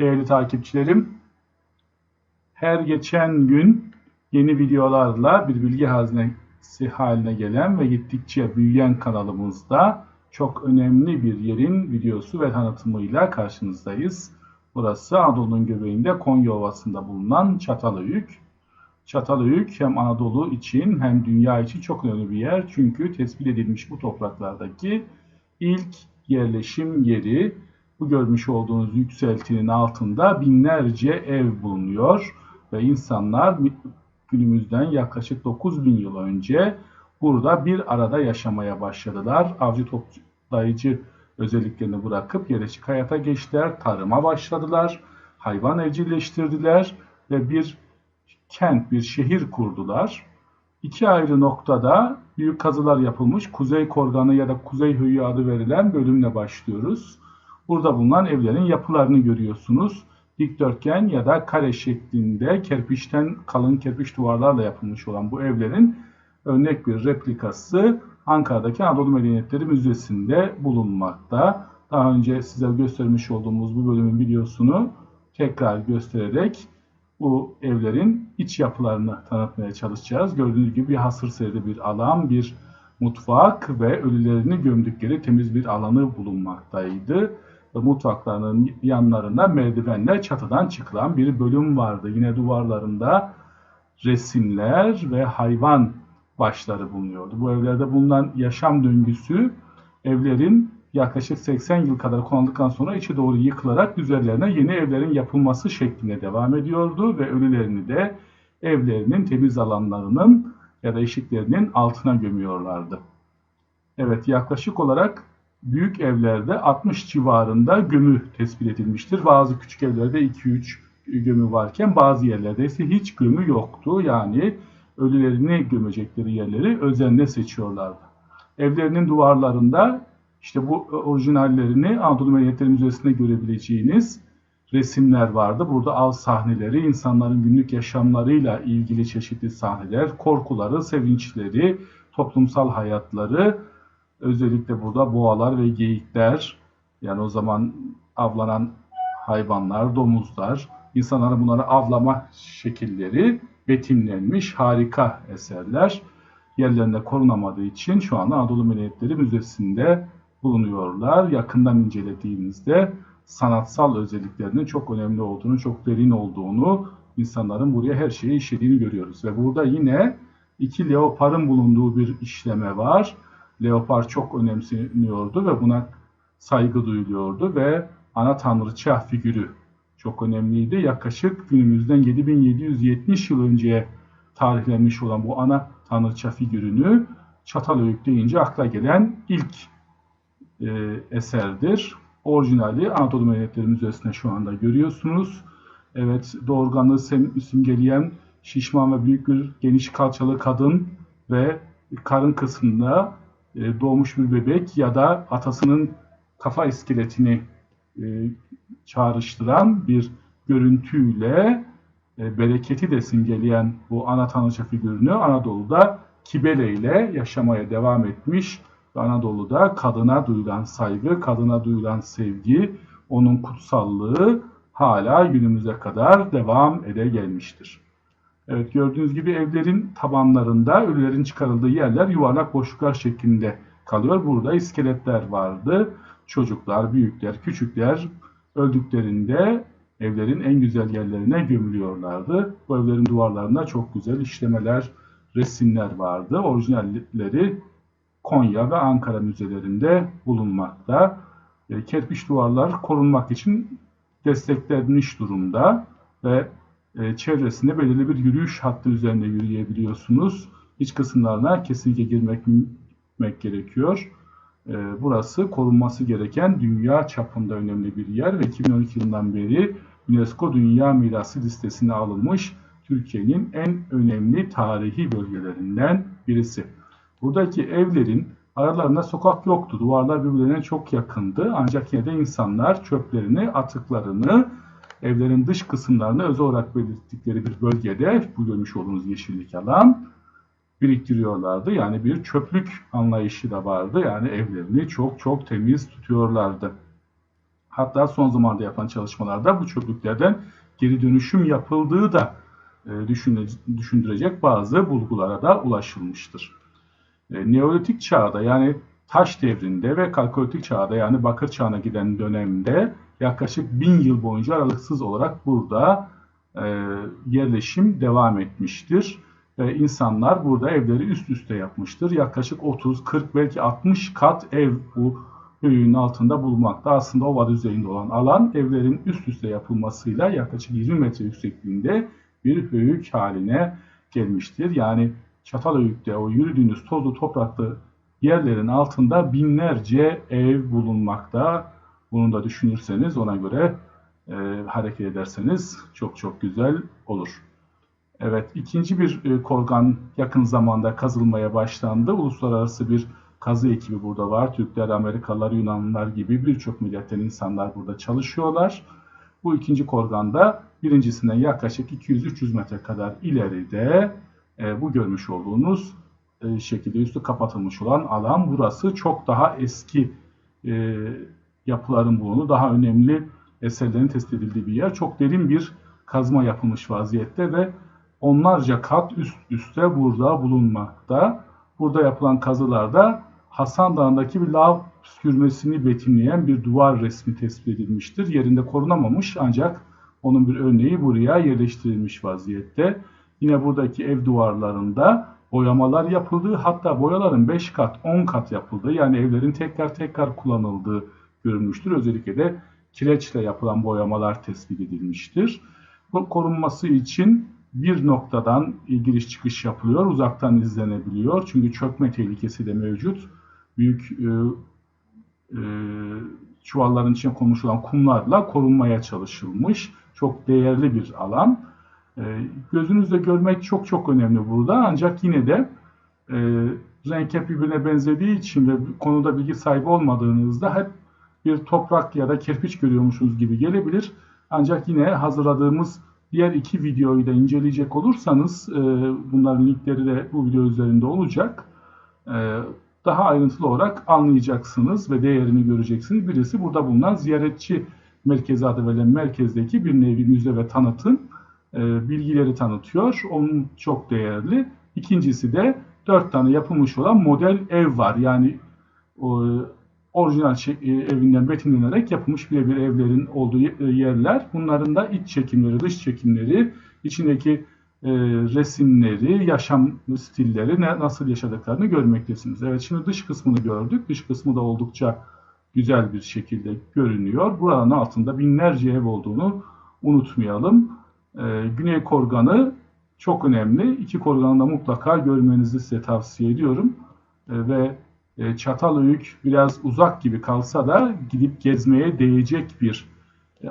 Değerli takipçilerim, her geçen gün yeni videolarla bir bilgi hazinesi haline gelen ve gittikçe büyüyen kanalımızda çok önemli bir yerin videosu ve tanıtımıyla karşınızdayız. Burası Anadolu'nun göbeğinde Konya Ovası'nda bulunan Çatalhöyük. Çatalhöyük hem Anadolu için hem dünya için çok önemli bir yer. Çünkü tespit edilmiş bu topraklardaki ilk yerleşim yeri. Bu görmüş olduğunuz yükseltinin altında binlerce ev bulunuyor ve insanlar günümüzden yaklaşık 9.000 yıl önce burada bir arada yaşamaya başladılar. Avcı toplayıcı özelliklerini bırakıp yerleşik hayata geçtiler, tarıma başladılar, hayvan evcilleştirdiler ve bir kent, bir şehir kurdular. İki ayrı noktada büyük kazılar yapılmış. Kuzey Korganı ya da Kuzey Höyüğü adı verilen bölümle başlıyoruz. Burada bulunan evlerin yapılarını görüyorsunuz. Dikdörtgen ya da kare şeklinde kerpiçten kalın kerpiç duvarlarla yapılmış olan bu evlerin örnek bir replikası Ankara'daki Anadolu Medeniyetleri Müzesi'nde bulunmakta. Daha önce size göstermiş olduğumuz bu bölümün videosunu tekrar göstererek bu evlerin iç yapılarını tanıtmaya çalışacağız. Gördüğünüz gibi bir hasır serili bir alan, bir mutfak ve ölülerini gömdükleri temiz bir alanı bulunmaktaydı. Ve mutfaklarının yanlarında merdivenler çatıdan çıkılan bir bölüm vardı. Yine duvarlarında resimler ve hayvan başları bulunuyordu. Bu evlerde bulunan yaşam döngüsü evlerin yaklaşık 80 yıl kadar kullanıldıktan sonra içi doğru yıkılarak üzerlerine yeni evlerin yapılması şeklinde devam ediyordu ve ölülerini de evlerinin temiz alanlarının ya da eşiklerinin altına gömüyorlardı. Evet, yaklaşık olarak büyük evlerde 60 civarında gömü tespit edilmiştir. Bazı küçük evlerde 2-3 gömü varken bazı yerlerde ise hiç gömü yoktu. Yani ölülerini gömecekleri yerleri özenle seçiyorlardı. Evlerinin duvarlarında işte bu orijinallerini Anadolu Medeniyetleri Müzesi'nde görebileceğiniz resimler vardı. Burada av sahneleri, insanların günlük yaşamlarıyla ilgili çeşitli sahneler, korkuları, sevinçleri, toplumsal hayatları, özellikle burada boğalar ve geyikler, yani o zaman avlanan hayvanlar, domuzlar, insanların bunları avlama şekilleri betimlenmiş harika eserler. Yerlerinde korunamadığı için şu anda Anadolu Medeniyetleri Müzesi'nde bulunuyorlar. Yakından incelediğimizde sanatsal özelliklerinin çok önemli olduğunu, çok derin olduğunu, insanların buraya her şeyi işlediğini görüyoruz. Ve burada yine iki leoparın bulunduğu bir işleme var. Leopar çok önemseniyordu ve buna saygı duyuluyordu ve ana tanrıça figürü çok önemliydi. Yaklaşık günümüzden 7770 yıl önceye tarihlenmiş olan bu ana tanrıça figürünü Çatalhöyük deyince akla gelen ilk eserdir. Orijinali Anadolu Medeniyetleri Müzesi'nde şu anda görüyorsunuz. Evet, doğurganlığı simgeleyen şişman ve büyük bir geniş kalçalı kadın ve karın kısmında doğmuş bir bebek ya da atasının kafa iskeletini çağrıştıran bir görüntüyle bereketi de simgeleyen bu ana tanrıça figürünü Anadolu'da Kibele ile yaşamaya devam etmiş ve Anadolu'da kadına duyulan saygı, kadına duyulan sevgi, onun kutsallığı hala günümüze kadar devam ede gelmiştir. Evet, gördüğünüz gibi evlerin tabanlarında ölülerin çıkarıldığı yerler yuvarlak boşluklar şeklinde kalıyor. Burada iskeletler vardı. Çocuklar, büyükler, küçükler öldüklerinde evlerin en güzel yerlerine gömülüyorlardı. Bu evlerin duvarlarında çok güzel işlemeler, resimler vardı. Orijinalleri Konya ve Ankara müzelerinde bulunmakta. Kerpiç duvarlar korunmak için desteklenmiş durumda ve çevresinde belirli bir yürüyüş hattı üzerinde yürüyebiliyorsunuz. İç kısımlarına kesinlikle girmek gerekiyor. Burası korunması gereken dünya çapında önemli bir yer ve 2012 yılından beri UNESCO Dünya Mirası listesine alınmış Türkiye'nin en önemli tarihi bölgelerinden birisi. Buradaki evlerin aralarında sokak yoktu. Duvarlar birbirlerine çok yakındı. Ancak yine de insanlar çöplerini, atıklarını evlerin dış kısımlarına özel olarak belirttikleri bir bölgede, bu görmüş olduğunuz yeşillik alan, biriktiriyorlardı. Yani bir çöplük anlayışı da vardı. Yani evlerini çok çok temiz tutuyorlardı. Hatta son zamanda yapılan çalışmalarda bu çöplüklerden geri dönüşüm yapıldığı da düşündürecek bazı bulgulara da ulaşılmıştır. Neolitik çağda yani taş devrinde ve kalkolitik çağda yani bakır çağına giden dönemde yaklaşık 1000 yıl boyunca aralıksız olarak burada yerleşim devam etmiştir. Ve insanlar burada evleri üst üste yapmıştır. Yaklaşık 30, 40 belki 60 kat ev bu höyüğün altında bulunmakta. Aslında ova düzeyinde olan alan evlerin üst üste yapılmasıyla yaklaşık 20 metre yüksekliğinde bir höyük haline gelmiştir. Yani Çatalhöyük'te o yürüdüğünüz tozlu topraklı yerlerin altında binlerce ev bulunmakta. Bunu da düşünürseniz ona göre hareket ederseniz çok çok güzel olur. Evet, ikinci bir korgan yakın zamanda kazılmaya başlandı. Uluslararası bir kazı ekibi burada var. Türkler, Amerikalılar, Yunanlılar gibi birçok milletten insanlar burada çalışıyorlar. Bu ikinci korganda birincisinden yaklaşık 200-300 metre kadar ileride bu görmüş olduğunuz şekilde üstü kapatılmış olan alan burası. Çok daha eski yapıların bulunduğu, daha önemli eserlerin tespit edildiği bir yer. Çok derin bir kazma yapılmış vaziyette ve onlarca kat üst üste burada bulunmakta. Burada yapılan kazılarda Hasan Dağı'ndaki bir lav püskürmesini betimleyen bir duvar resmi tespit edilmiştir. Yerinde korunamamış ancak onun bir örneği buraya yerleştirilmiş vaziyette. Yine buradaki ev duvarlarında boyamalar yapıldığı, hatta boyaların 5 kat, 10 kat yapıldığı, yani evlerin tekrar tekrar kullanıldığı görülmüştür. Özellikle de kireçle yapılan boyamalar tespit edilmiştir. Bu korunması için bir noktadan giriş çıkış yapılıyor, uzaktan izlenebiliyor. Çünkü çökme tehlikesi de mevcut. Büyük çuvalların içine konmuş olan kumlarla korunmaya çalışılmış. Çok değerli bir alan. Gözünüzle görmek çok çok önemli burada. Ancak yine de renk hep birbirine benzediği için ve konuda bilgi sahibi olmadığınızda hep bir toprak ya da kerpiç görüyormuşsunuz gibi gelebilir. Ancak yine hazırladığımız diğer iki videoyu da inceleyecek olursanız bunların linkleri de bu video üzerinde olacak. Daha ayrıntılı olarak anlayacaksınız ve değerini göreceksiniz. Birisi burada bulunan ziyaretçi merkezi adı verilen merkezdeki bir nevi müze ve tanıtım bilgileri tanıtıyor. Onun çok değerli. İkincisi de 4 tane yapılmış olan model ev var. Yani orijinal evinden betimlenerek yapılmış birebir evlerin olduğu yerler. Bunların da iç çekimleri, dış çekimleri, içindeki resimleri, yaşam stilleri, nasıl yaşadıklarını görmektesiniz. Evet, şimdi dış kısmını gördük. Dış kısmı da oldukça güzel bir şekilde görünüyor. Buranın altında binlerce ev olduğunu unutmayalım. Güney Korganı çok önemli. İki korganı da mutlaka görmenizi size tavsiye ediyorum. Ve Çatalhöyük biraz uzak gibi kalsa da gidip gezmeye değecek bir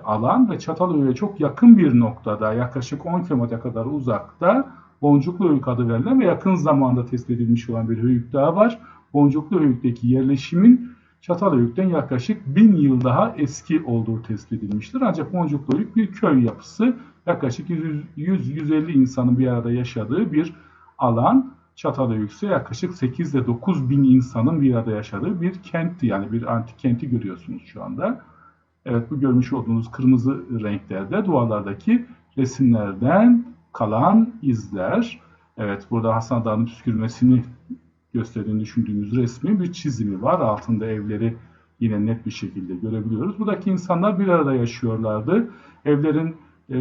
alan ve Çatalhöyük'e çok yakın bir noktada, yaklaşık 10 kilometre kadar uzakta Boncukluhöyük adı verilen ve yakın zamanda tespit edilmiş olan bir höyük daha var. Boncukluhöyük'teki yerleşimin Çatalhöyük'ten yaklaşık 1000 yıl daha eski olduğu tespit edilmiştir. Ancak Boncukluhöyük bir köy yapısı, yaklaşık 100-150 insanın bir arada yaşadığı bir alan. Çatalhöyük ise yaklaşık 8 ile 9 bin insanın bir arada yaşadığı bir kentti. Yani bir antik kenti görüyorsunuz şu anda. Evet, bu görmüş olduğunuz kırmızı renklerde duvarlardaki resimlerden kalan izler. Evet, burada Hasan Dağı'nın püskürmesini gösterdiğini düşündüğümüz resmi bir çizimi var. Altında evleri yine net bir şekilde görebiliyoruz. Buradaki insanlar bir arada yaşıyorlardı. Evlerin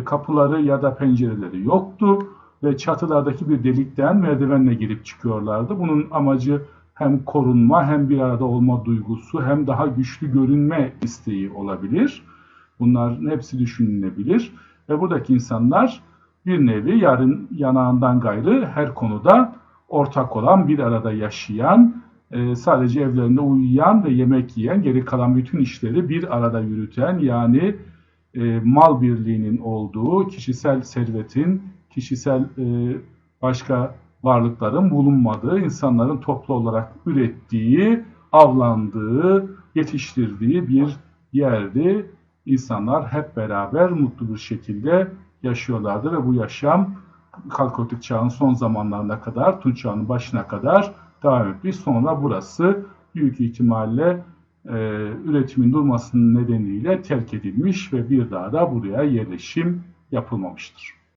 kapıları ya da pencereleri yoktu ve çatılardaki bir delikten merdivenle girip çıkıyorlardı. Bunun amacı hem korunma hem bir arada olma duygusu hem daha güçlü görünme isteği olabilir. Bunların hepsi düşünülebilir. Ve buradaki insanlar bir nevi yarın yanağından gayrı her konuda ortak olan, bir arada yaşayan, sadece evlerinde uyuyan ve yemek yiyen, geri kalan bütün işleri bir arada yürüten, yani mal birliğinin olduğu, kişisel servetin, kişisel başka varlıkların bulunmadığı, insanların toplu olarak ürettiği, avlandığı, yetiştirdiği bir yerdi. İnsanlar hep beraber mutlu bir şekilde yaşıyorlardı ve bu yaşam Kalkolitik çağın son zamanlarına kadar, Tunç çağının başına kadar devam etti. Sonra burası büyük ihtimalle üretimin durmasının nedeniyle terk edilmiş ve bir daha da buraya yerleşim yapılmamıştır.